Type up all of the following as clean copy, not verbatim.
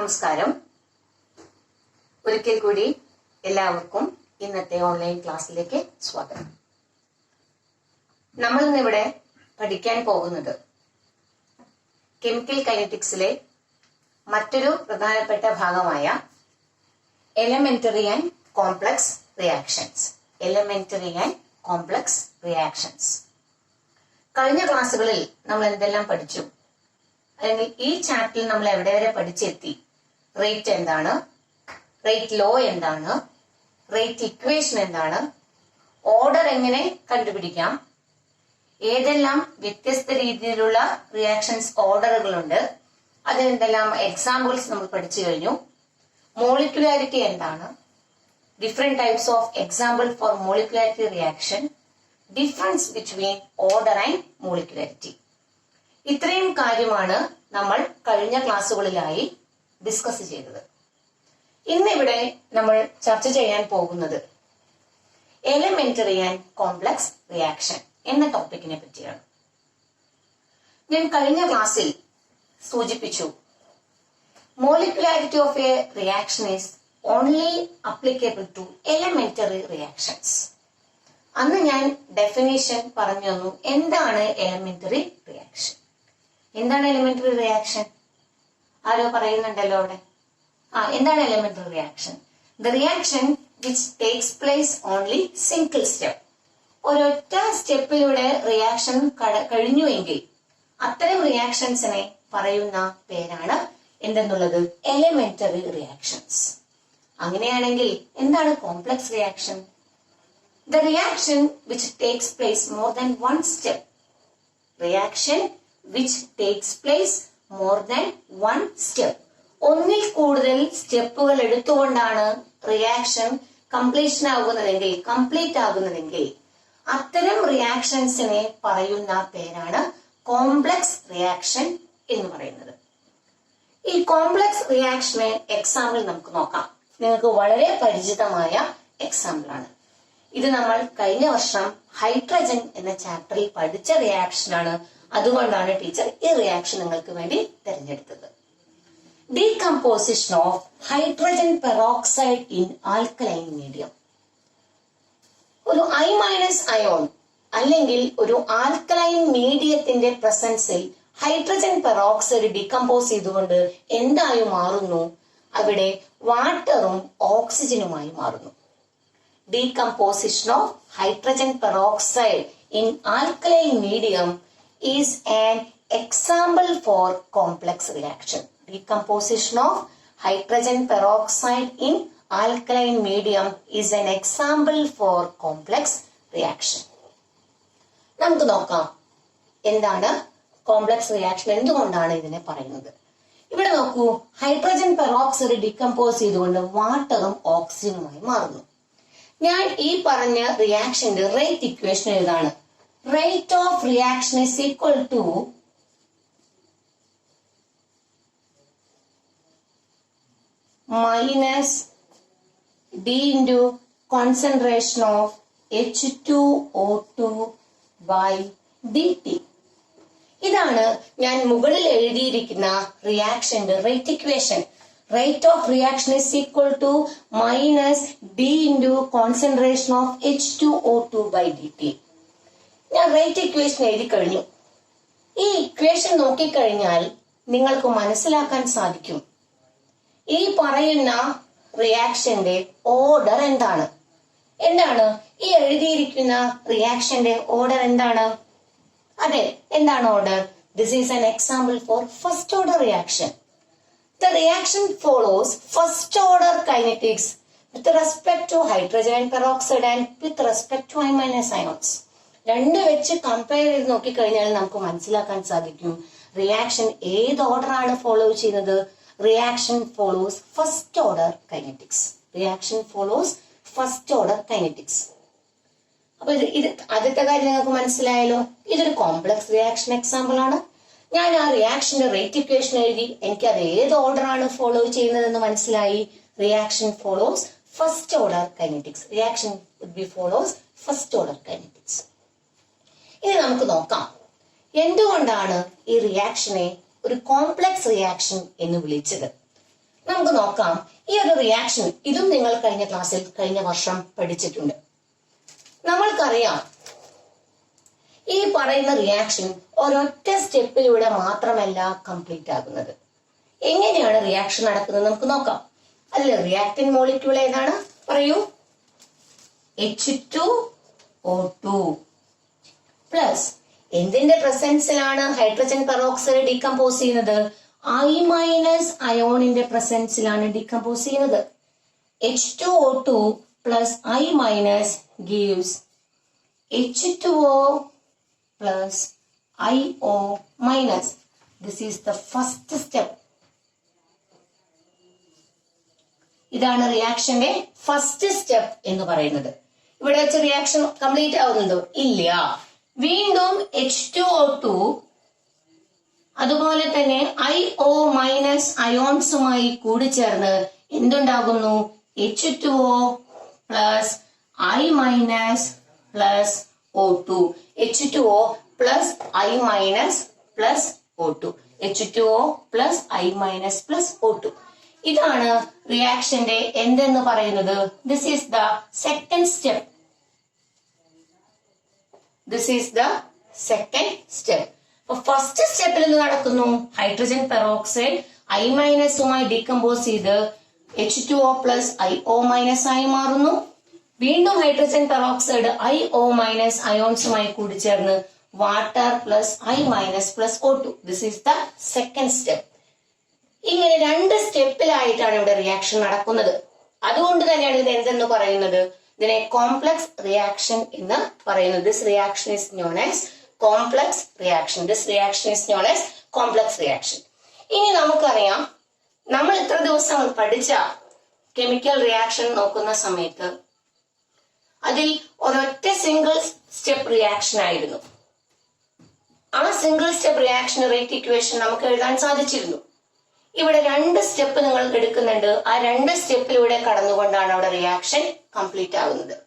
നമസ്കാരം. ഒരിക്കൽ കൂടി എല്ലാവർക്കും ഇന്നത്തെ ഓൺലൈൻ ക്ലാസ്സിലേക്ക് സ്വാഗതം. നമ്മൾ ഇന്നിവിടെ പഠിക്കാൻ പോകുന്നത് കെമിക്കൽ കൈനറ്റിക്സിലെ മറ്റൊരു പ്രധാനപ്പെട്ട ഭാഗമായ elementary and complex reactions. Elementary and complex reactions. കഴിഞ്ഞ ക്ലാസ്സുകളിൽ നമ്മൾ എന്തെല്ലാം പഠിച്ചു, അല്ലെങ്കിൽ ഈ ചാപ്റ്ററിൽ നമ്മൾ എവിടെ വരെ പഠിച്ചെത്തി? റേറ്റ് എന്താണ്, റേറ്റ് ലോ എന്താണ്, റേറ്റ് ഇക്വേഷൻ എന്താണ്, ഓർഡർ എങ്ങനെ കണ്ടുപിടിക്കാം, ഏതെല്ലാം വ്യത്യസ്ത രീതിയിലുള്ള റിയാക്ഷൻസ് ഓർഡറുകളുണ്ട്, അതിനെന്തെല്ലാം എക്സാമ്പിൾസ് നമ്മൾ പഠിച്ചു കഴിഞ്ഞു. മോളിക്കുലാരിറ്റി എന്താണ്, different types of example for molecularity reaction, difference between order and molecularity. ഇത്രയും കാര്യമാണ് നമ്മൾ കഴിഞ്ഞ ക്ലാസ്സുകളിലായി ഡിസ്കസ് ചെയ്തത്. ഇന്നിവിടെ നമ്മൾ ചർച്ച ചെയ്യാൻ പോകുന്നത് എലമെന്ററി ആൻഡ് കോംപ്ലക്സ് റിയാക്ഷൻ എന്ന ടോപ്പിക്കിനെ പറ്റിയാണ്. ഞാൻ കഴിഞ്ഞ ക്ലാസ്സിൽ സൂചിപ്പിച്ചു, molecularity of a reaction is only applicable to elementary reactions. അന്ന് ഞാൻ ഡെഫിനേഷൻ പറഞ്ഞു തന്നു. എന്താണ് എലമെന്ററി റിയാക്ഷൻ? എന്താണ് എലമെന്ററി റിയാക്ഷൻ? ആരോ പറയുന്നുണ്ടല്ലോ അവിടെ. എന്താണ് elementary reaction? The reaction which takes place only single step. ഒരൊറ്റ സ്റ്റെപ്പിലൂടെ റിയാക്ഷൻ കഴിഞ്ഞുവെങ്കിൽ അത്തരം റിയാക്ഷൻസിനെ പറയുന്ന പേരാണ് എന്തെന്നുള്ളത് എലമെന്ററി റിയാക്ഷൻസ്. അങ്ങനെയാണെങ്കിൽ എന്താണ് complex reaction? The reaction which takes place more than one step. Reaction which takes place more than one step. ഒന്നിൽ കൂടുതൽ സ്റ്റെപ്പുകൾ എടുത്തുകൊണ്ടാണ് റിയാക്ഷൻ കംപ്ലീറ്റ് ആകുന്നതെങ്കിൽ അത്തരം റിയാക്ഷൻസിനെ പറയുന്ന പേരാണ് കോംപ്ലക്സ് റിയാക്ഷൻ എന്ന് പറയുന്നത്. ഈ കോംപ്ലക്സ് റിയാക്ഷന് എക്സാമ്പിൾ നമുക്ക് നോക്കാം. നിങ്ങൾക്ക് വളരെ പരിചിതമായ എക്സാമ്പിൾ ആണ് ഇത്. നമ്മൾ കഴിഞ്ഞ വർഷം ഹൈഡ്രജൻ എന്ന ചാപ്റ്ററിൽ പഠിച്ച റിയാക്ഷൻ ആണ്. അതുകൊണ്ടാണ് ടീച്ചർ ഈ റിയാക്ഷൻ നിങ്ങൾക്ക് വേണ്ടി തിരഞ്ഞെടുത്തത്. Decomposition of hydrogen peroxide in alkaline medium. ഒരു I- അയോൺ അല്ലെങ്കിൽ ഒരു ആൽക്കലൈൻ മീഡിയത്തിന്റെ പ്രസൻസിൽ ഹൈഡ്രജൻ പെറോക്സൈഡ് ഡീകമ്പോസ് ചെയ്തുകൊണ്ട് എന്തായി മാറുന്നു? അവിടെ വാട്ടറും ഓക്സിജനുമായി മാറുന്നു. Decomposition of hydrogen peroxide in alkaline medium is an example for complex reaction. Decomposition of hydrogen peroxide in alkaline medium is an example for complex reaction. നമുക്ക് നോക്കാം എന്താണ് കോംപ്ലക്സ് റിയാക്ഷൻ, എന്തുകൊണ്ടാണ് ഇതിനെ പറയുന്നത്. ഇവിടെ നോക്കൂ, ഹൈഡ്രജൻ പെറോക്സൈഡ് ഡീകമ്പോസ് ചെയ്തുകൊണ്ട് വാട്ടറും ഓക്സിജനുമായി മാറുന്നു. ഞാൻ ഈ പറഞ്ഞ റിയാക്ഷന്റെ റേറ്റ് ഇക്വേഷൻ എഴുതാണ്. Rate of reaction is equal to minus d into concentration of H2O2 by dt. ഇതാണ് ഞാൻ മുകളിൽ എഴുതിയിരിക്കുന്ന റിയാക്ഷന്റെ rate equation. Rate of reaction is equal to minus D into concentration of H2O2 by dt. ഞാൻ rate equation എഴുതി കഴിഞ്ഞു. ഈ equation നോക്കിക്കഴിഞ്ഞാൽ നിങ്ങൾക്ക് മനസ്സിലാക്കാൻ സാധിക്കും ഈ പറയുന്ന റിയാക്ഷന്റെ ഓർഡർ എന്താണ്. ഈ എഴുതിയിരിക്കുന്ന റിയാക്ഷന്റെ ഓർഡർ എന്താണ്? അതെ, എന്താണ് order? This is an example for first order reaction. The reaction follows first order kinetics with respect to hydrogen peroxide and with respect to I- ions. രണ്ട് വെച്ച് കമ്പയർ ചെയ്ത് നോക്കിക്കഴിഞ്ഞാൽ നമുക്ക് മനസ്സിലാക്കാൻ സാധിക്കും റിയാക്ഷൻ ഏത് ഓർഡർ ആണ് ഫോളോ ചെയ്യുന്നത്. Reaction follows first order kinetics. അപ്പൊ ഇത് ആദ്യത്തെ കാര്യം നിങ്ങൾക്ക് മനസ്സിലായല്ലോ. ഇതൊരു കോംപ്ലക്സ് റിയാക്ഷൻ എക്സാമ്പിൾ ആണ്. ഞാൻ ആ റിയാക്ഷന്റെ റേറ്റ് ഇക്വേഷൻ എഴുതി, എനിക്ക് അത് ഏത് ഓർഡർ ആണ് ഫോളോ ചെയ്യുന്നതെന്ന് മനസ്സിലായി. Reaction follows first order kinetics. ഇനി നമുക്ക് നോക്കാം എന്തുകൊണ്ടാണ് ഈ റിയാക്ഷനെ ഒരു കോംപ്ലക്സ് റിയാക്ഷൻ എന്ന് വിളിച്ചത്. നമുക്ക് നോക്കാം. ഈ ഒരു റിയാക്ഷൻ ഇതും നിങ്ങൾ കഴിഞ്ഞ ക്ലാസ്സിൽ കഴിഞ്ഞ വർഷം പഠിച്ചിട്ടുണ്ട്. നമ്മൾക്കറിയാം ഈ പറയുന്ന റിയാക്ഷൻ ഒരൊറ്റ സ്റ്റെപ്പിലൂടെ മാത്രമല്ല കംപ്ലീറ്റ് ആകുന്നത്. എങ്ങനെയാണ് റിയാക്ഷൻ നടക്കുന്നത് നമുക്ക് നോക്കാം. അതിൽ റിയാക്ടിങ് മോളിക്യൂൾ ഏതാണ് പറയൂ? H2O2 പ്ലസ് എന്തിന്റെ പ്രസൻസിലാണ് ഹൈഡ്രജൻ പെറോക്സൈഡ് ഡീകമ്പോസ് ചെയ്യുന്നത്? I- അയോണിന്റെ പ്രസൻസിലാണ് ഡീകമ്പോസ് ചെയ്യുന്നത്. H2O2 plus I- gives H2O plus IO-. This is the first step. ഇതാണ് റിയാക്ഷന്റെ ഫസ്റ്റ് സ്റ്റെപ്പ് എന്ന് പറയുന്നത്. ഇവിടെ വെച്ച് റിയാക്ഷൻ കംപ്ലീറ്റ് ആവുന്നുണ്ടോ? ഇല്ല. വീണ്ടും H2O2 അതുപോലെ തന്നെ IO- അയോൺസുമായി കൂടിച്ചേർന്ന് എന്തുണ്ടാകുന്നു? H2O plus I- plus O2. H2O plus I- plus O2. H2O plus I- plus O2. ഇതാണ് റിയാക്ഷന്റെ എന്തെന്ന് പറയുന്നത്. This is the second step. This is the second step. അപ്പൊ ഫസ്റ്റ് സ്റ്റെപ്പിൽ നിന്ന് നടക്കുന്നു. ഹൈഡ്രജൻ പെറോക്സൈഡ് I- ഡീകമ്പോസ് ചെയ്ത് H2O plus IO- ആയി മാറുന്നു. വീണ്ടും ഹൈഡ്രജൻ പെറോക്സൈഡ് IO- അയോൺസുമായി കൂടിച്ചേർന്ന് water plus I- plus O2. This is the second step. ഇങ്ങനെ രണ്ട് സ്റ്റെപ്പിലായിട്ടാണ് ഇവിടെ റിയാക്ഷൻ നടക്കുന്നത്. അതുകൊണ്ട് തന്നെയാണ് ഇത് എന്തെന്ന് പറയുന്നത്? ഇതിനെ കോംപ്ലക്സ് റിയാക്ഷൻ എന്ന് പറയുന്നത്. This reaction is known as complex reaction. This reaction is known as complex reaction. ഇനി നമുക്കറിയാം, നമ്മൾ ഇത്ര ദിവസം പഠിച്ച കെമിക്കൽ റിയാക്ഷൻ നോക്കുന്ന സമയത്ത് അതിൽ ഒരൊറ്റ സിംഗിൾ സ്റ്റെപ്പ് റിയാക്ഷൻ ആയിരുന്നു. ആ single step reaction rate equation നമുക്ക് എഴുതാൻ സാധിച്ചിരുന്നു. ഇവിടെ രണ്ട് സ്റ്റെപ്പ് നിങ്ങൾ എടുക്കുന്നുണ്ട്. ആ രണ്ട് സ്റ്റെപ്പിലൂടെ കടന്നുകൊണ്ടാണ് അവിടെ റിയാക്ഷൻ കംപ്ലീറ്റ് ആകുന്നത്.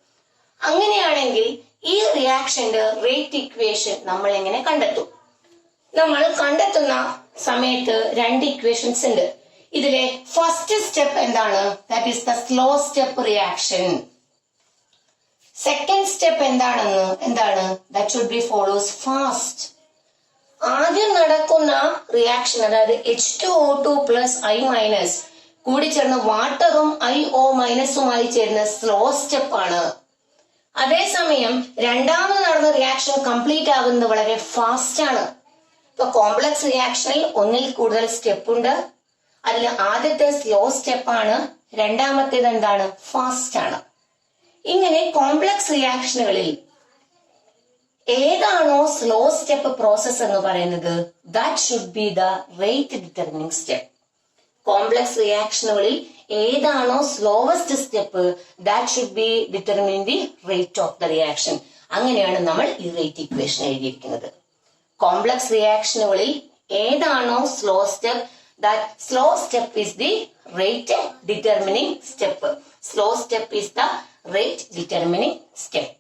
അങ്ങനെയാണെങ്കിൽ ഈ റിയാക്ഷന്റെ റേറ്റ് ഇക്വേഷൻ നമ്മൾ എങ്ങനെ കണ്ടെത്തും? നമ്മൾ കണ്ടെത്തുന്ന സമയത്ത് രണ്ട് ഇക്വേഷൻസ് ഉണ്ട്. ഇതിലെ ഫസ്റ്റ് സ്റ്റെപ്പ് എന്താണ്? That is the slow step reaction. Second step എന്താണ്? That should be follows fast. ആദ്യം നടക്കുന്ന റിയാക്ഷൻ, അതായത് H2O2 പ്ലസ് I- കൂടി ചേർന്ന് വാട്ടറും IO- ചേരുന്ന സ്ലോ സ്റ്റെപ്പ് ആണ്. അതേസമയം രണ്ടാമത് നടന്ന റിയാക്ഷൻ കംപ്ലീറ്റ് ആകുന്നത് വളരെ ഫാസ്റ്റ് ആണ്. ഇപ്പൊ കോംപ്ലക്സ് റിയാക്ഷനിൽ ഒന്നിൽ കൂടുതൽ സ്റ്റെപ്പ് ഉണ്ട്. അതിൽ ആദ്യത്തെ സ്ലോ സ്റ്റെപ്പാണ്, രണ്ടാമത്തേത് എന്താണ്? ഫാസ്റ്റ് ആണ്. ഇങ്ങനെ കോംപ്ലക്സ് റിയാക്ഷനുകളിൽ ഏതാണോ സ്ലോ സ്റ്റെപ്പ് പ്രോസസ് എന്ന് പറയുന്നത്, that should be the rate determining step. Complex റിയാക്ഷനുകളിൽ ഏതാണോ slowest step, that should be determining the rate of the reaction. അങ്ങനെയാണ് നമ്മൾ ഈ റേറ്റ് ഇക്വേഷൻ എഴുതിയിരിക്കുന്നത്. കോംപ്ലക്സ് റിയാക്ഷനുകളിൽ ഏതാണോ slow step, that slow step is the rate determining step. Slow step is the rate determining step.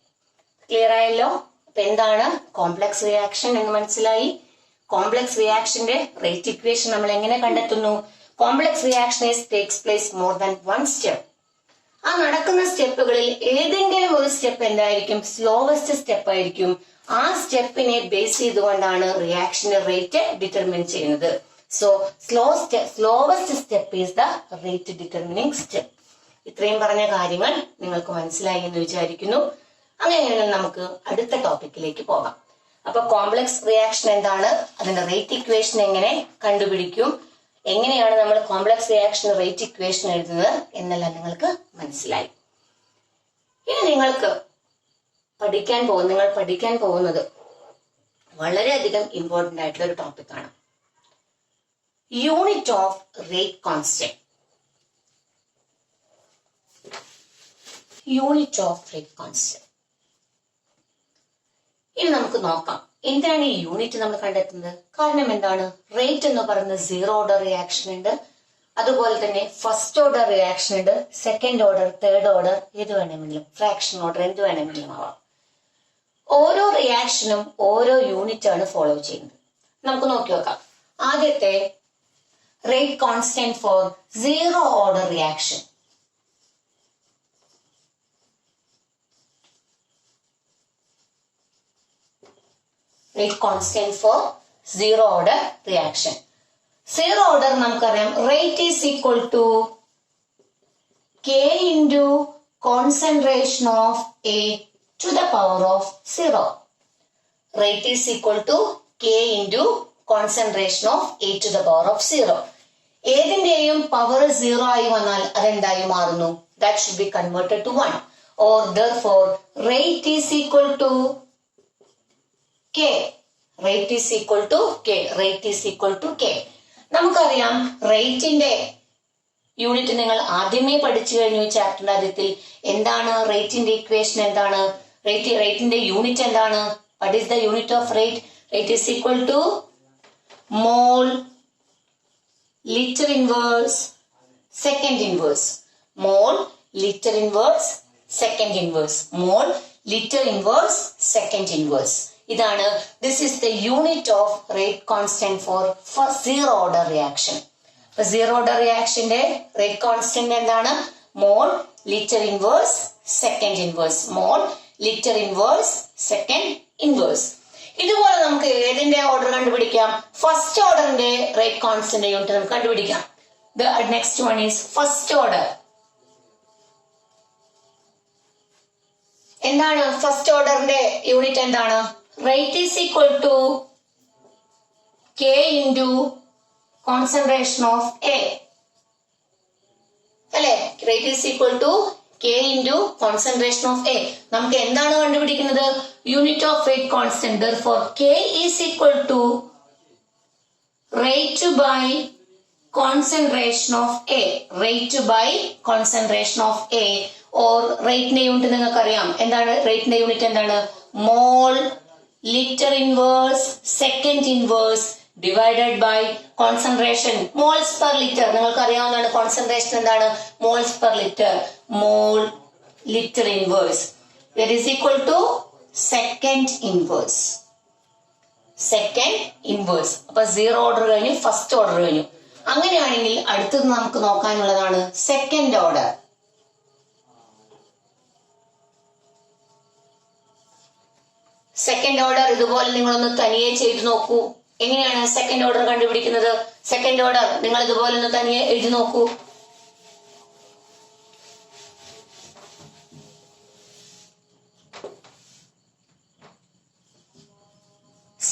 Clear ആയല്ലോ? അപ്പൊ എന്താണ് complex reaction എന്ന് മനസ്സിലായി. കോംപ്ലക്സ് റിയാക്ഷന്റെ റേറ്റ് ഇക്വേഷൻ നമ്മൾ എങ്ങനെ കണ്ടെത്തുന്നു? Complex reaction takes place more than one step. ആ നടക്കുന്ന സ്റ്റെപ്പുകളിൽ ഏതെങ്കിലും ഒരു സ്റ്റെപ്പ് എന്തായിരിക്കും? സ്ലോവസ്റ്റ് സ്റ്റെപ്പ് ആയിരിക്കും. ആ സ്റ്റെപ്പിനെ ബേസ് ചെയ്തുകൊണ്ടാണ് റിയാക്ഷന്റെ റേറ്റ് ഡിറ്റർമിൻ ചെയ്യുന്നത്. So slowest step is the rate determining step. ഇത്രയും പറഞ്ഞ കാര്യങ്ങൾ നിങ്ങൾക്ക് മനസ്സിലായി എന്ന് വിചാരിക്കുന്നു. അങ്ങനെയാണെങ്കിൽ നമുക്ക് അടുത്ത ടോപ്പിക്കിലേക്ക് പോകാം. അപ്പൊ കോംപ്ലക്സ് റിയാക്ഷൻ എന്താണ്, അതിന്റെ റേറ്റ് ഇക്വേഷൻ എങ്ങനെ കണ്ടുപിടിക്കും, എങ്ങനെയാണ് നമ്മൾ കോംപ്ലക്സ് റിയാക്ഷൻ റേറ്റ് ഇക്വേഷൻ എഴുതുന്നത് എന്നെല്ലാം നിങ്ങൾക്ക് മനസ്സിലായി. ഇനി നിങ്ങൾ പഠിക്കാൻ പോകുന്നത് വളരെയധികം ഇമ്പോർട്ടന്റ് ആയിട്ടുള്ള ഒരു ടോപ്പിക്കാണ്. Unit of rate constant. Unit of rate constant. ഇനി നമുക്ക് നോക്കാം എന്തിനാണ് ഈ യൂണിറ്റ് നമ്മൾ കണ്ടെത്തുന്നത്. കാരണം എന്താണ്? റേറ്റ് എന്ന് പറയുന്നത് 0 ഓർഡർ റിയാക്ഷൻ ഉണ്ട്, അതുപോലെ തന്നെ ഫസ്റ്റ് ഓർഡർ റിയാക്ഷൻ ഉണ്ട്, സെക്കൻഡ് ഓർഡർ, തേർഡ് ഓർഡർ, ഏത് വേണമെങ്കിലും, ഫ്രാക്ഷൻ ഓർഡർ, എന്ത് വേണമെങ്കിലും ആവാം. ഓരോ റിയാക്ഷനും ഓരോ യൂണിറ്റ് ആണ് ഫോളോ ചെയ്യുന്നത്. നമുക്ക് നോക്കി നോക്കാം. ആദ്യത്തെ rate constant for zero order reaction? Rate constant for zero order reaction. Zero order നമുക്കറിയാം rate is equal to K into concentration of A to the power of 0. Rate is equal to K into concentration of A to the power of 0. ഏതിന്റെയും power 0 ആയി വന്നാൽ അതെന്തായി മാറുന്നു? That should be converted to 1. Or therefore rate is equal to K. Rate is equal to K. Rate is equal to K. നമുക്കറിയാം റേറ്റിന്റെ unit നിങ്ങൾ ആദ്യമേ പഠിച്ചു കഴിഞ്ഞു ചാപ്റ്ററിന്റെ ആദ്യത്തിൽ. എന്താണ് റേറ്റിന്റെ ഇക്വേഷൻ? എന്താണ് റേറ്റിന്റെ യൂണിറ്റ്? എന്താണ്? What is the unit of rate? Rate is equal to mole litre inverse second inverse. Mole litre inverse second inverse. Mole litre inverse second inverse. ഇതാണ് this is the unit of rate constant for zero order reaction. Zero order റിയാക്ഷന്റെ rate constant എന്താണ്? Mole litre inverse second inverse. Mole litre inverse second inverse. ഇതുപോലെ നമുക്ക് ഏതിന്റെ order കണ്ടുപിടിക്കാം? First ഓർഡറിന്റെ rate constant unit നമുക്ക് കണ്ടുപിടിക്കാം. The next one is first order. എന്താണ് ഫസ്റ്റ് ഓർഡറിന്റെ യൂണിറ്റ്? എന്താണ്? Rate is equal to K into concentration of A. അല്ലെ? Rate is equal to K into concentration of A. നമുക്ക് എന്താണ് കണ്ടുപിടിക്കുന്നത്? Unit of rate constant. Therefore K is equal to rate by concentration of A. Rate by concentration of A. Or റേറ്റിന്റെ unit നിങ്ങൾക്ക് അറിയാം. എന്താണ് റേറ്റിന്റെ unit? എന്താണ്? Mole litre inverse second inverse divided by concentration moles per litre. നിങ്ങൾക്ക് അറിയാവുന്നതാണ് concentration എന്താണ്? Moles per litre. Mole litre inverse that is equal to second inverse. Second inverse. അപ്പൊ സീറോ ഓർഡർ കഴിഞ്ഞു, ഫസ്റ്റ് ഓർഡർ കഴിഞ്ഞു. അങ്ങനെയാണെങ്കിൽ അടുത്തത് നമുക്ക് നോക്കാനുള്ളതാണ് സെക്കൻഡ് ഓർഡർ. സെക്കൻഡ് ഓർഡർ ഇതുപോലെ നിങ്ങളൊന്ന് തനിയെ ചെയ്തു നോക്കൂ. എങ്ങനെയാണ് സെക്കൻഡ് ഓർഡർ കണ്ടുപിടിക്കുന്നത്? സെക്കൻഡ് ഓർഡർ നിങ്ങൾ ഇതുപോലെ ഒന്ന് തനിയെ എഴുതി നോക്കൂ.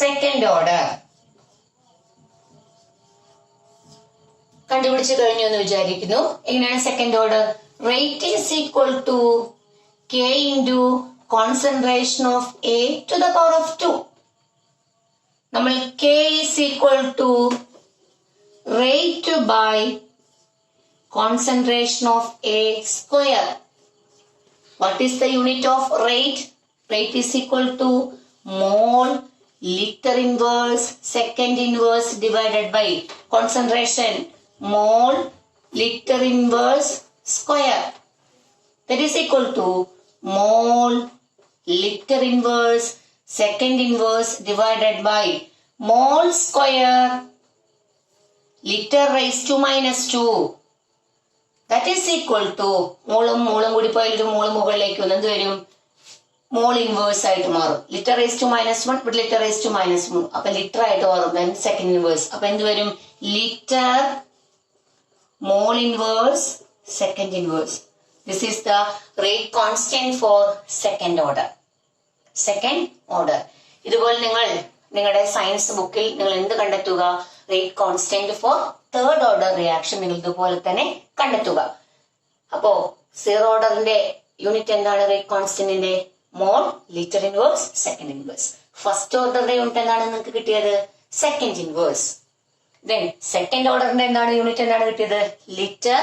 സെക്കൻഡ് ഓർഡർ കണ്ടുപിടിച്ചു കഴിഞ്ഞു എന്ന് വിചാരിക്കുന്നു. എങ്ങനെയാണ് second order? Rate is equal to K into concentration of A to the power of 2. നമ്മൾ K is equal to rate by concentration of A square. What is the unit of rate? Rate is equal to mole liter inverse second inverse divided by concentration mole liter inverse square. That is equal to mole liter inverse second inverse divided by mole square liter raised to minus 2. That is equal to മോളും കൂടി പോയാൽ മോള് മുകളിലേക്ക് വന്ന് എന്ത് വരും? Mole inverse ആയിട്ട് മാറും. ലിറ്റർ റേസ് ടു മൈനസ് 1 ഇവിടെ ലിറ്റർ റേസ് ടു മൈനസ് 3 അപ്പൊ ലിറ്റർ ആയിട്ട് മാറും. Then second inverse. അപ്പൊ എന്ത് വരും? Litre mole inverse second inverse. This is the rate constant for second order. Second order. ഇതുപോലെ നിങ്ങൾ നിങ്ങളുടെ സയൻസ് ബുക്കിൽ നിങ്ങൾ എന്ത് കണ്ടെത്തുക? Rate constant for third order reaction നിങ്ങൾ ഇതുപോലെ തന്നെ കണ്ടെത്തുക. അപ്പോ സീറോ ഓർഡറിന്റെ യൂണിറ്റ് എന്താണ്? റേറ്റ് കോൺസ്റ്റന്റിന്റെ mole litre inverse second inverse. First ഓർഡറിന്റെ യൂണിറ്റ് എന്താണ് നിങ്ങൾക്ക് കിട്ടിയത്? Second inverse. ദെൻ സെക്കൻഡ് ഓർഡറിന്റെ എന്താണ് യൂണിറ്റ്? എന്താണ് കിട്ടിയത്? Litre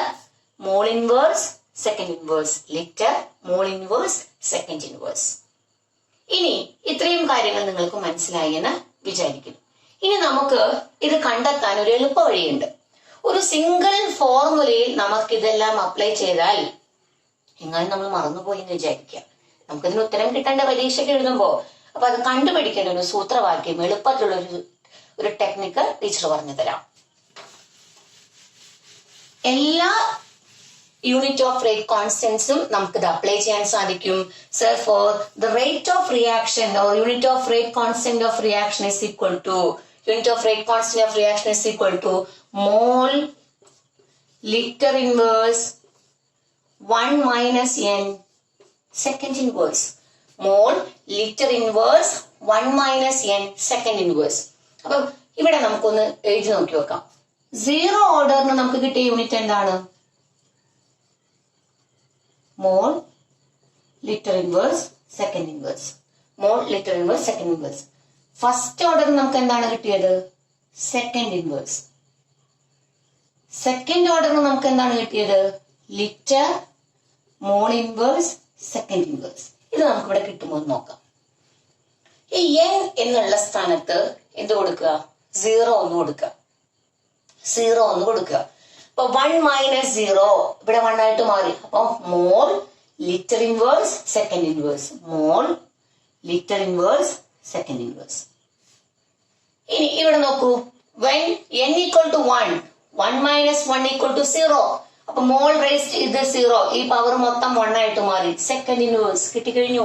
mole inverse second inverse. Litre mole inverse second inverse. ഇനി ഇത്രയും കാര്യങ്ങൾ നിങ്ങൾക്ക് മനസ്സിലായി എന്ന് വിചാരിക്കുന്നു. ഇനി നമുക്ക് ഇത് കണ്ടെത്താൻ ഒരു എളുപ്പ വഴിയുണ്ട്. ഒരു സിംഗിൾ ഫോർമുലയിൽ നമുക്ക് ഇതെല്ലാം അപ്ലൈ ചെയ്താൽ എങ്ങനെ നമ്മൾ മറന്നുപോയി എന്ന് വിചാരിക്കുക. നമുക്കിതിന് ഉത്തരം കിട്ടേണ്ട പരീക്ഷയ്ക്ക് എഴുതുമ്പോ അപ്പൊ അത് കണ്ടുപിടിക്കേണ്ട ഒരു സൂത്രവാക്യം എളുപ്പത്തിലുള്ള ഒരു ടെക്നിക്ക് ടീച്ചർ പറഞ്ഞു തരാം. എല്ലാ യൂണിറ്റ് ഓഫ് റേറ്റ് കോൺസ്റ്റൻസും നമുക്ക് ഇത് അപ്ലൈ ചെയ്യാൻ സാധിക്കും. For the rate of reaction or unit of rate constant of reaction is equal to mole litre inverse 1 minus n second inverse. Mole litre inverse 1 minus n second inverse. അപ്പൊ ഇവിടെ നമുക്കൊന്ന് എഴുതി നോക്കി നോക്കാം. സീറോ ഓർഡറിന് നമുക്ക് കിട്ടിയ യൂണിറ്റ് എന്താണ്? Mole litre inverse second inverse. Mole litre inverse second inverse. First order നമുക്ക് എന്താണ് കിട്ടിയത്? Second inverse. സെക്കൻഡ് ഓർഡറിന് നമുക്ക് എന്താണ് കിട്ടിയത്? Litre mole inverse second inverse. ഇത് നമുക്ക് ഇവിടെ കിട്ടുമോ എന്ന് നോക്കാം. ഈ n എന്നുള്ള സ്ഥാനത്ത് എന്ത് കൊടുക്കുക? 0 ഒന്ന് കൊടുക്കുക. 0 ഒന്ന് കൊടുക്കുക. അപ്പൊ 1 മൈനസ് 0 ഇവിടെ 1 ആയിട്ട് മാറി. അപ്പൊ മോൾ litre inverse second inverse. Mole litre inverse second inverse. ഇനി ഇവിടെ നോക്കൂ. when n equal to 1, 1 minus 1 equal to 0. അപ്പൊ മോൾ റേസ്ഡ് ഇത് 0. ഈ പവർ മൊത്തം 1 ആയിട്ട് മാറി. സെക്കൻഡ് ഇൻവേഴ്സ് കിട്ടിക്കഴിഞ്ഞു.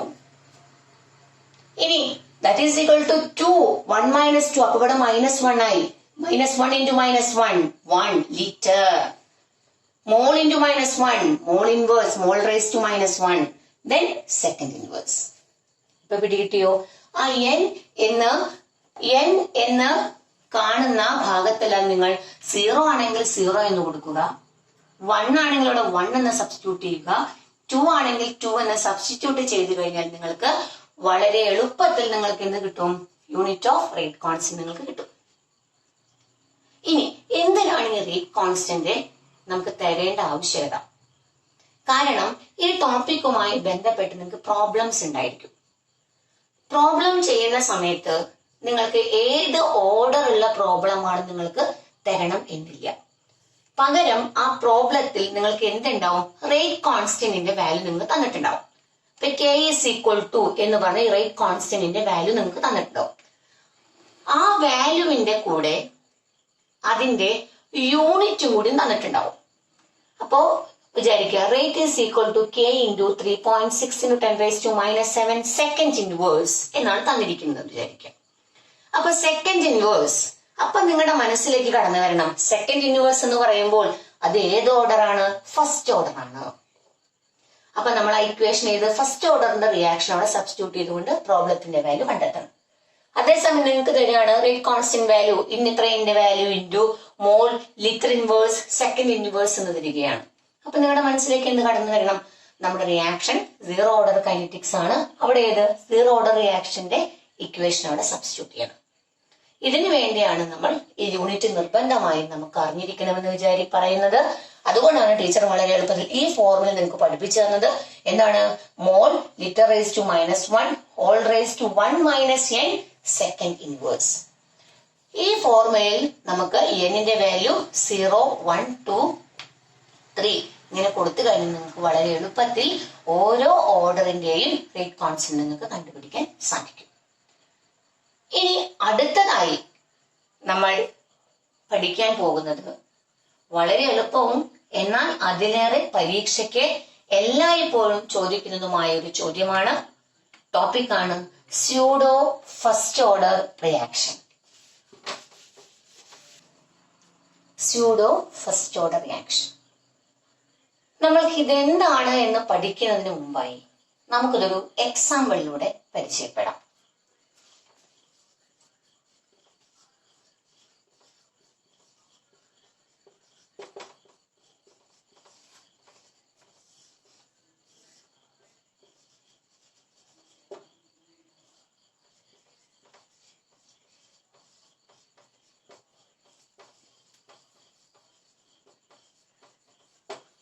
ഇനി that is equal to 2. 1 minus 2. അപ്പൊ ഇവിടെ -1 ആയി. -1 into -1. 1 liter. Mole into -1. Mole inverse. Mole raised to -1. Then second inverse. ഇപ്പൊ പിടികിട്ടിയോ? ആ n എന്ന് കാണുന്ന ഭാഗത്തെല്ലാം നിങ്ങൾ 0 ആണെങ്കിൽ 0 എന്ന് കൊടുക്കുക. 1 ആണെങ്കിൽ ഇവിടെ 1 എന്ന് സബ്സ്റ്റിറ്റ്യൂട്ട് ചെയ്യുക. 2 ആണെങ്കിൽ 2 എന്ന് സബ്സ്റ്റിറ്റ്യൂട്ട് ചെയ്ത് കഴിഞ്ഞാൽ നിങ്ങൾക്ക് വളരെ എളുപ്പത്തിൽ നിങ്ങൾക്ക് എന്ത് കിട്ടും? യൂണിറ്റ് ഓഫ് റേറ്റ് കോൺസ്റ്റന്റ് നിങ്ങൾക്ക് കിട്ടും. ഇനി എന്തിനാണ് ഈ റേറ്റ് കോൺസ്റ്റന്റ് നമുക്ക് തരേണ്ട ആവശ്യകത? കാരണം ഈ ടോപ്പിക്കുമായി ബന്ധപ്പെട്ട് നിങ്ങൾക്ക് പ്രോബ്ലംസ് ഉണ്ടായിരിക്കും. പ്രോബ്ലം ചെയ്യുന്ന സമയത്ത് നിങ്ങൾക്ക് ഏത് ഓർഡർ ഉള്ള പ്രോബ്ലമാണ് നിങ്ങൾക്ക് തരണം എന്നില്ല. പകരം ആ പ്രോബ്ലത്തിൽ നിങ്ങൾക്ക് എന്തുണ്ടാവും? റേറ്റ് കോൺസ്റ്റന്റിന്റെ വാല്യൂ നിങ്ങൾക്ക് തന്നിട്ടുണ്ടാവും. ഇപ്പൊ k is equal to എന്ന് പറഞ്ഞ ഈ റേറ്റ് കോൺസ്റ്റന്റിന്റെ വാല്യൂ നിങ്ങൾക്ക് തന്നിട്ടുണ്ടാവും. ആ വാല്യൂവിന്റെ കൂടെ അതിന്റെ യൂണിറ്റ് കൂടി തന്നിട്ടുണ്ടാവും. അപ്പോ വിചാരിക്കുക rate is equal to k into 3.6 into 10⁻⁻7 second inverse എന്നാണ് തന്നിരിക്കുന്നത് വിചാരിക്കുക. അപ്പൊ സെക്കൻഡ് ഇൻവേഴ്സ്, അപ്പൊ നിങ്ങളുടെ മനസ്സിലേക്ക് കടന്നു വരണം, സെക്കൻഡ് ഇൻവേഴ്സ് എന്ന് പറയുമ്പോൾ അത് ഏത് ഓർഡർ ആണ്? ഫസ്റ്റ് ഓർഡർ ആണ്. അപ്പൊ നമ്മൾ ആ ഇക്വേഷൻ ചെയ്ത് ഫസ്റ്റ് ഓർഡറിന്റെ റിയാക്ഷൻ അവിടെ സബ്സ്റ്റിറ്റ്യൂട്ട് ചെയ്തുകൊണ്ട് പ്രോബ്ലത്തിന്റെ വാല്യൂ കണ്ടെത്തണം. അതേസമയം നിങ്ങൾക്ക് തരികയാണ് റേറ്റ് കോൺസ്റ്റന്റ് വാല്യൂ ഇത്രയുടെ value into mole litre inverse second inverse എന്ന് തരികയാണ്. അപ്പൊ നിങ്ങളുടെ മനസ്സിലേക്ക് എന്ത് കടന്നു വരണം? നമ്മുടെ റിയാക്ഷൻ 0 ഓർഡർ കൈനറ്റിക്സ് ആണ്. അവിടെ ഏത് 0 ഓർഡർ റിയാക്ഷന്റെ ഇക്വേഷൻ അവിടെ സബ്സ്റ്റിറ്റ്യൂട്ട് ചെയ്യണം. ഇതിനു വേണ്ടിയാണ് നമ്മൾ ഈ യൂണിറ്റ് നിർബന്ധമായി നമുക്ക് അറിഞ്ഞിരിക്കണമെന്ന് പറയുന്നത്. അതുകൊണ്ടാണ് ടീച്ചർ വളരെ എളുപ്പത്തിൽ ഈ ഫോർമുല നിങ്ങൾക്ക് പഠിപ്പിച്ചു തന്നത്. എന്താണ്? Mole litre raise to -1 whole raise to 1 minus n second inverse. ഈ ഫോർമുലയിൽ നമുക്ക് എന്നിന്റെ വാല്യൂ 0, 1, 2, 3 ഇങ്ങനെ കൊടുത്തു കഴിഞ്ഞാൽ നിങ്ങൾക്ക് വളരെ എളുപ്പത്തിൽ ഓരോ ഓർഡറിന്റെയും റേറ്റ് കോൺസ്റ്റന്റ് നിങ്ങൾക്ക് കണ്ടുപിടിക്കാൻ സാധിക്കും. ഇനി അടുത്തതായി നമ്മൾ പഠിക്കാൻ പോകുന്നത് വളരെ എളുപ്പവും എന്നാൽ അതിലേറെ പരീക്ഷയ്ക്ക് എല്ലായ്പ്പോഴും ചോദിക്കുന്നതുമായ ഒരു ചോദ്യമാണ്. ടോപ്പിക്കാണ് pseudo first order reaction. Pseudo first order reaction. നമ്മൾക്ക് ഇതെന്താണ് എന്ന് പഠിക്കുന്നതിന് മുമ്പായി നമുക്കിതൊരു എക്സാമ്പിളിലൂടെ പരിചയപ്പെടാം.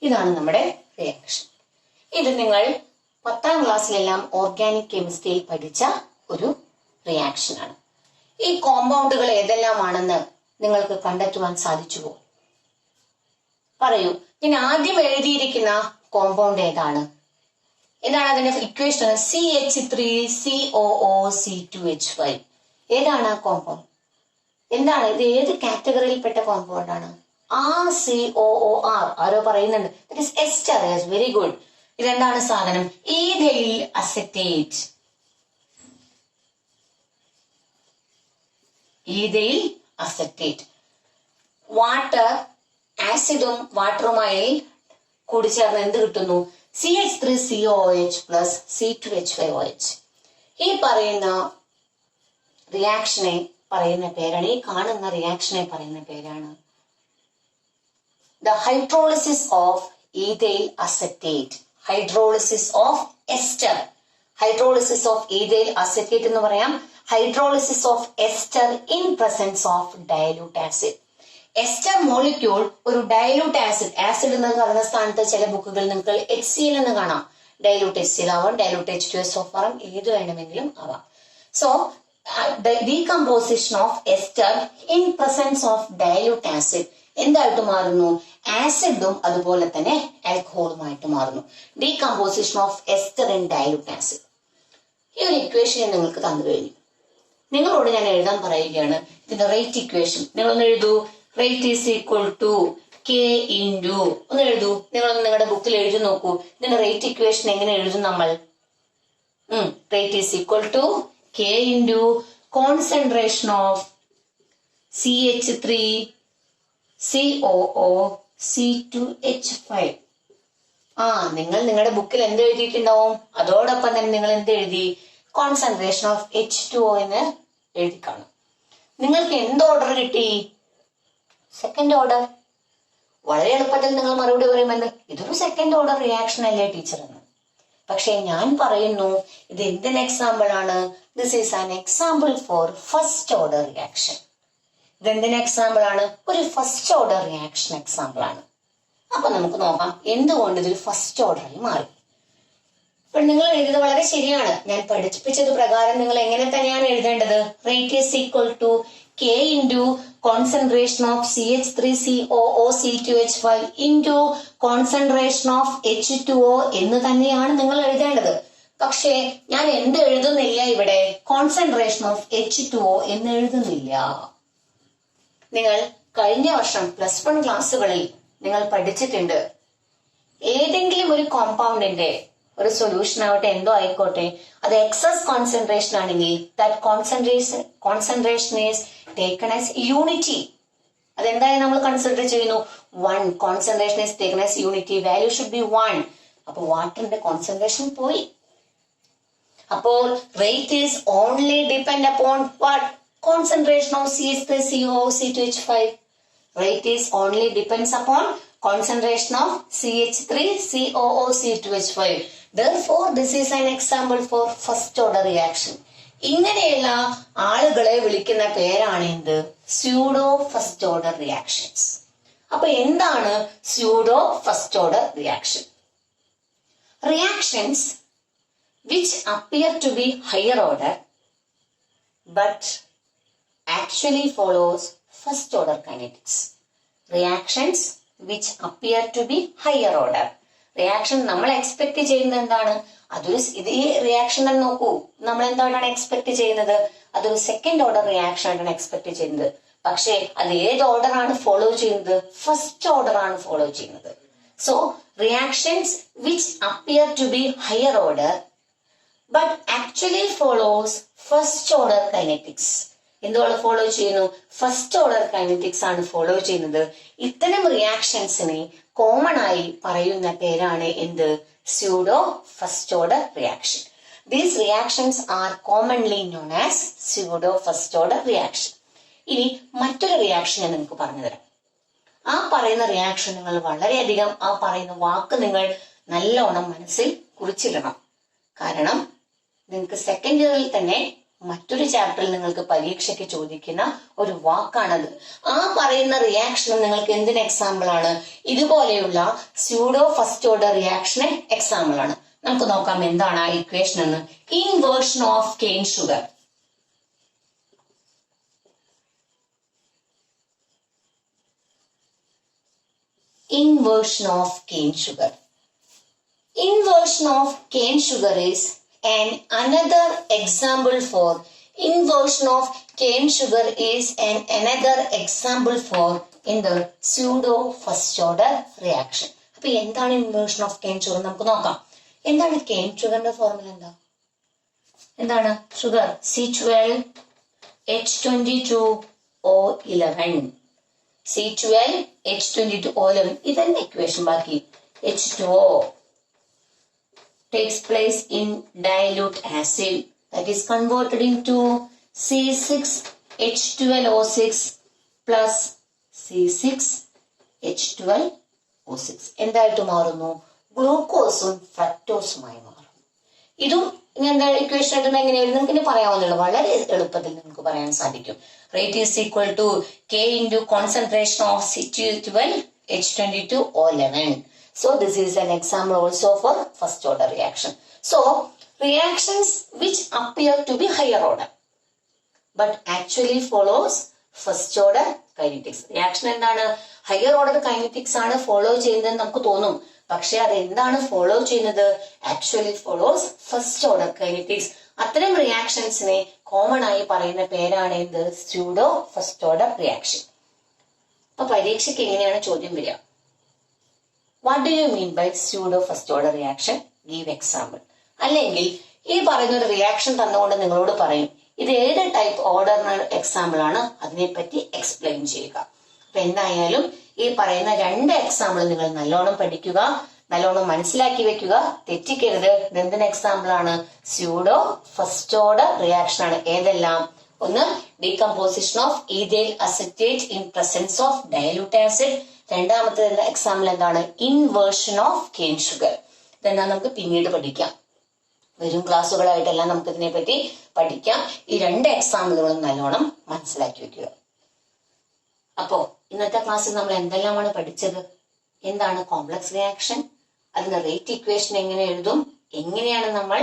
ഇതാണ് നമ്മുടെ റിയാക്ഷൻ. ഇത് നിങ്ങൾ 10ാം ക്ലാസ്സിലെല്ലാം ഓർഗാനിക് കെമിസ്ട്രിയിൽ പഠിച്ച ഒരു റിയാക്ഷൻ ആണ്. ഈ കോമ്പൗണ്ടുകൾ ഏതെല്ലാമാണെന്ന് നിങ്ങൾക്ക് കണ്ടെത്തുവാൻ സാധിച്ചുവോ? പറയൂ. ഞാൻ ആദ്യം എഴുതിയിരിക്കുന്ന കോമ്പൗണ്ട് ഏതാണ്? എന്താണ് അതിന്റെ ഇക്വേഷൻ? CH3COOC2H5. ഏതാണ് ആ കോമ്പൗണ്ട്? എന്താണ് ഇത്? ഏത് കാറ്റഗറിയിൽപ്പെട്ട കോമ്പൗണ്ട് ആണ്? RCOOR. ആരോ പറയുന്നുണ്ട്. That is ester. Yes, very good. ഇതെന്താണ് സാധനം? Ethyl acetate. Ethyl acetate. Water, ആസിഡും വാട്ടറുമായി കൂടിച്ചേർന്ന് എന്ത് കിട്ടുന്നു? CH3COOH plus C2H5OH. ഈ പറയുന്ന റിയാക്ഷനെ പറയുന്ന പേരാണ്, ഈ കാണുന്ന റിയാക്ഷനെ പറയുന്ന പേരാണ് the hydrolysis of ethyl acetate. Hydrolysis of ester. Hydrolysis of ethyl acetate എന്ന് പറയാം. Hydrolysis of ester in presence of dilute acid. Ester molecule ഒരു ഡയലൂട്ട് ആസിഡ്, ആസിഡ് എന്ന് പറയുന്ന സ്ഥാനത്ത് ചില ബുക്കുകൾ നിങ്ങൾക്ക് HCl എന്ന് കാണാം. ഡയലൂട്ട് HCl ആവാം, ഡയലൂട്ട് H2SO ആവാം, ഏത് വേണമെങ്കിലും ആവാം. So decomposition of ester in presence of dilute acid എന്തായിട്ട് മാറുന്നു? ആസിഡും അതുപോലെ തന്നെ ആൽക്കഹോളുമായിട്ട് മാറുന്നു. Decomposition of ester in dilute acid. ഈ ഒരു ഇക്വേഷൻ നിങ്ങൾക്ക് തന്നു കഴിഞ്ഞു. നിങ്ങളോട് ഞാൻ എഴുതാൻ പറയുകയാണ് ഇതിന്റെ റേറ്റ് ഇക്വേഷൻ. നിങ്ങളൊന്ന് എഴുതൂ. Rate is equal to K into, ഒന്ന് എഴുതൂ. നിങ്ങളൊന്ന് നിങ്ങളുടെ ബുക്കിൽ എഴുതി നോക്കൂ. ഇതിന്റെ റേറ്റ് ഇക്വേഷൻ എങ്ങനെ എഴുതും നമ്മൾ? Rate is equal to K into concentration of CH3COO C2H5. നിങ്ങൾ നിങ്ങളുടെ ബുക്കിൽ എന്ത് എഴുതിയിട്ടുണ്ടാവും? അതോടൊപ്പം തന്നെ നിങ്ങൾ എന്ത് എഴുതി? കോൺസെൻട്രേഷൻ ഓഫ് H2O എന്ന് എഴുതി കാണും. നിങ്ങൾക്ക് എന്ത് ഓർഡർ കിട്ടി? Second order. വളരെ എളുപ്പത്തിൽ നിങ്ങൾ മറുപടി പറയുമെന്ന്, ഇതൊരു സെക്കൻഡ് ഓർഡർ റിയാക്ഷൻ അല്ലേ ടീച്ചർ എന്ന്. പക്ഷെ ഞാൻ പറയുന്നു ഇത് എന്തിന് എക്സാമ്പിൾ ആണ്? This is an example for first order reaction. ഇതെന്തിന് എക്സാമ്പിൾ ആണ്? ഒരു ഫസ്റ്റ് ഓർഡർ റിയാക്ഷൻ എക്സാമ്പിൾ ആണ്. അപ്പൊ നമുക്ക് നോക്കാം എന്തുകൊണ്ട് ഇതൊരു ഫസ്റ്റ് ഓർഡറിൽ മാറി. ഇപ്പോൾ നിങ്ങൾ എഴുതുന്നത് വളരെ ശരിയാണ്. ഞാൻ പഠിപ്പിച്ചത് പ്രകാരം നിങ്ങൾ എങ്ങനെ തന്നെയാണ് എഴുതേണ്ടത്. Rate is equal to K into concentration of CH3COO C2H5 into concentration of H2O എന്ന് തന്നെയാണ് നിങ്ങൾ എഴുതേണ്ടത്. പക്ഷേ ഞാൻ എന്ത് എഴുതുന്നില്ല ഇവിടെ? കോൺസെൻട്രേഷൻ ഓഫ് H2O എന്ന് എഴുതുന്നില്ല. നിങ്ങൾ കഴിഞ്ഞ വർഷം +1 ക്ലാസ്സുകളിൽ നിങ്ങൾ പഠിച്ചിട്ടുണ്ട്. ഏതെങ്കിലും ഒരു കോമ്പൗണ്ടിന്റെ ഒരു സൊല്യൂഷൻ ആവട്ടെ, എന്തോ ആയിക്കോട്ടെ, അത് എക്സസ് കോൺസെൻട്രേഷൻ ആണെങ്കിൽ that concentration is taken as unity. അതെന്തായി നമ്മൾ കൺസിഡർ ചെയ്യുന്നു? 1. Concentration is taken as unity. Value should be 1. അപ്പൊ വാട്ടറിന്റെ കോൺസെൻട്രേഷൻ പോയി. അപ്പോൾ rate is only depend upon what? Concentration of CH3COO C2H5. Rate is only depends upon concentration of CH3COO C2H5. Therefore, this is an example for first order reaction. ഇങ്ങനെയുള്ള ആളുകളെ വിളിക്കുന്ന പേരാണ് എന്ത്? Pseudo first order reactions. അപ്പൊ എന്താണ് pseudo first order reaction? Reactions which appear to be higher order but actually follows first order kinetics. Reactions which appear to be higher order. Reaction നമ്മൾ expect ചെയ്യുന്നത് എന്താണ്? ഈ റിയാക്ഷൻ തന്നെ നോക്കൂ. നമ്മൾ എന്താണ് എക്സ്പെക്ട് ചെയ്യുന്നത്? അതൊരു സെക്കൻഡ് ഓർഡർ റിയാക്ഷൻ ആയിട്ടാണ് എക്സ്പെക്ട് ചെയ്യുന്നത്. പക്ഷേ അത് ഏത് ഓർഡർ ആണ് ഫോളോ ചെയ്യുന്നത്? ഫസ്റ്റ് ഓർഡർ ആണ് ഫോളോ ചെയ്യുന്നത്. So reactions which appear to be higher order but actually follows first order kinetics. എന്തുകൊണ്ട് ഫോളോ ചെയ്യുന്നു? ഫസ്റ്റ് ഓർഡർ കൈനറ്റിക്സ് ആണ് ഫോളോ ചെയ്യുന്നത്. ഇത്തരം റിയാക്ഷൻസിനെ കോമൺ ആയി പറയുന്ന പേരാണ് എന്ത്? Pseudo first order reaction. These reactions are commonly known as pseudo first order reaction. ഇനി മറ്റൊരു റിയാക്ഷൻ ഞാൻ നിങ്ങൾക്ക് പറഞ്ഞു തരാം. ആ പറയുന്ന റിയാക്ഷൻ നിങ്ങൾ വളരെയധികം ആ പറയുന്ന വാക്ക് നിങ്ങൾ നല്ലോണം മനസ്സിൽ കുറിച്ചിടണം. കാരണം നിങ്ങൾക്ക് സെക്കൻഡ് ഇയറിൽ തന്നെ മറ്റൊരു ചാപ്റ്ററിൽ നിങ്ങൾക്ക് പരീക്ഷയ്ക്ക് ചോദിക്കുന്ന ഒരു വാക്കാണത്. ആ പറയുന്ന റിയാക്ഷൻ നിങ്ങൾക്ക് എന്തിന് എക്സാമ്പിൾ ആണ്? ഇതുപോലെയുള്ള സ്യൂഡോ ഫസ്റ്റ് ഓർഡർ റിയാക്ഷന് എക്സാമ്പിൾ ആണ്. നമുക്ക് നോക്കാം എന്താണ് ആ ഇക്വേഷൻ എന്ന്. Inversion of cane sugar. Inversion of cane sugar. Inversion of cane sugar is another example for എന്ത് സ്യൂഡോ ഫസ്റ്റ് ഓർഡർ റിയാക്ഷൻ. അപ്പൊ എന്താണ് ഇൻവേർഷൻ ഓഫ് കെയിൻ ഷുഗർ നമുക്ക് നോക്കാം. എന്താണ് കെയിൻ ഷുഗറിന്റെ ഫോർമുല? എന്താണ് ഷുഗർ? C12H22O11. C12H22O11. ഇതന്നെ ഇക്വേഷൻ. ബാക്കി H2O takes place in dilute acid that is converted into C6H12O6 plus C6H12O6 എന്തായിട്ട് മാറുന്നു? ഗ്ലൂക്കോസും ഫ്രക്ടോസുമായി മാറും. ഇതും എന്താ ഇക്വേഷൻ ആയിട്ട് എങ്ങനെയായിരുന്നു നിങ്ങൾക്ക് പറയാവുന്നുള്ളൂ. വളരെ എളുപ്പത്തിൽ നിങ്ങൾക്ക് പറയാൻ സാധിക്കും. Rate is equal to K into concentration of C12H22O11. So this is an example also for first order reaction. So reactions which appear to be higher order but actually follows first order kinetics. Reaction എന്താണ്? Higher order kinetics ആണ് follow ചെയ്യുന്നത് നമുക്ക് തോന്നും. പക്ഷെ അത് എന്താണ് follow ചെയ്യുന്നത്? Actually follows first order kinetics. അത്തരം റിയാക്ഷൻസിനെ കോമൺ ആയി പറയുന്ന പേരാണ് എന്ത്? Pseudo first order reaction. അപ്പൊ പരീക്ഷയ്ക്ക് എങ്ങനെയാണ് ചോദ്യം വരിക? What do you mean by pseudo first order reaction? Give example. അല്ലെങ്കിൽ ഈ പറയുന്ന ഒരു റിയാക്ഷൻ തന്നുകൊണ്ട് നിങ്ങളോട് പറയും ഇത് ഏത് ടൈപ്പ് ഓർഡറിന് എക്സാമ്പിൾ ആണ്, അതിനെപ്പറ്റി എക്സ്പ്ലെയിൻ ചെയ്യുക. അപ്പൊ എന്തായാലും ഈ പറയുന്ന 2 എക്സാമ്പിൾ നിങ്ങൾ നല്ലോണം പഠിക്കുക, നല്ലോണം മനസ്സിലാക്കി വെക്കുക, തെറ്റിക്കരുത്. ഇതെന്തിന് എക്സാമ്പിൾ ആണ്? സ്യൂഡോ ഫസ്റ്റ് ഓർഡർ റിയാക്ഷൻ ആണ്. ഏതെല്ലാം? ഒന്ന് decomposition of ethyl acetate in presence of dilute acid. രണ്ടാമത്തെ എക്സാമ്പിൾ എന്താണ്? Inversion of cane sugar. ഇതെന്താ നമുക്ക് പിന്നീട് പഠിക്കാം. വരും ക്ലാസ്സുകളായിട്ടെല്ലാം നമുക്ക് ഇതിനെ പറ്റി പഠിക്കാം. ഈ 2 എക്സാമ്പിളുകളും നല്ലോണം മനസ്സിലാക്കി വെക്കുക. അപ്പോ ഇന്നത്തെ ക്ലാസ്സിൽ നമ്മൾ എന്തെല്ലാമാണ് പഠിച്ചത്? എന്താണ് കോംപ്ലക്സ് റിയാക്ഷൻ, അതിന് റേറ്റ് ഇക്വേഷൻ എങ്ങനെ എഴുതും, എങ്ങനെയാണ് നമ്മൾ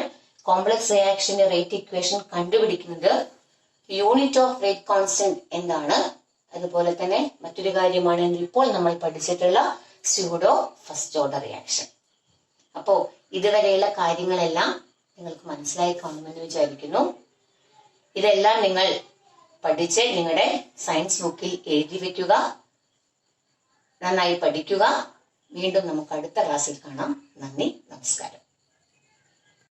കോംപ്ലക്സ് റിയാക്ഷന്റെ റേറ്റ് ഇക്വേഷൻ കണ്ടുപിടിക്കുന്നത്, യൂണിറ്റ് ഓഫ് റേറ്റ് കോൺസ്റ്റന്റ് എന്താണ്, അതുപോലെ തന്നെ മറ്റൊരു കാര്യമാണ് ഇപ്പോൾ നമ്മൾ പഠിച്ചിട്ടുള്ള സ്യൂഡോ ഫസ്റ്റ് ഓർഡർ റിയാക്ഷൻ. അപ്പോ ഇതുവരെയുള്ള കാര്യങ്ങളെല്ലാം നിങ്ങൾക്ക് മനസ്സിലായി കാണുമെന്ന് വിചാരിക്കുന്നു. ഇതെല്ലാം നിങ്ങൾ പഠിച്ച് നിങ്ങളുടെ സയൻസ് ബുക്കിൽ എഴുതി വെക്കുക. നന്നായി പഠിക്കുക. വീണ്ടും നമുക്ക് അടുത്ത ക്ലാസ്സിൽ കാണാം. നന്ദി, നമസ്കാരം.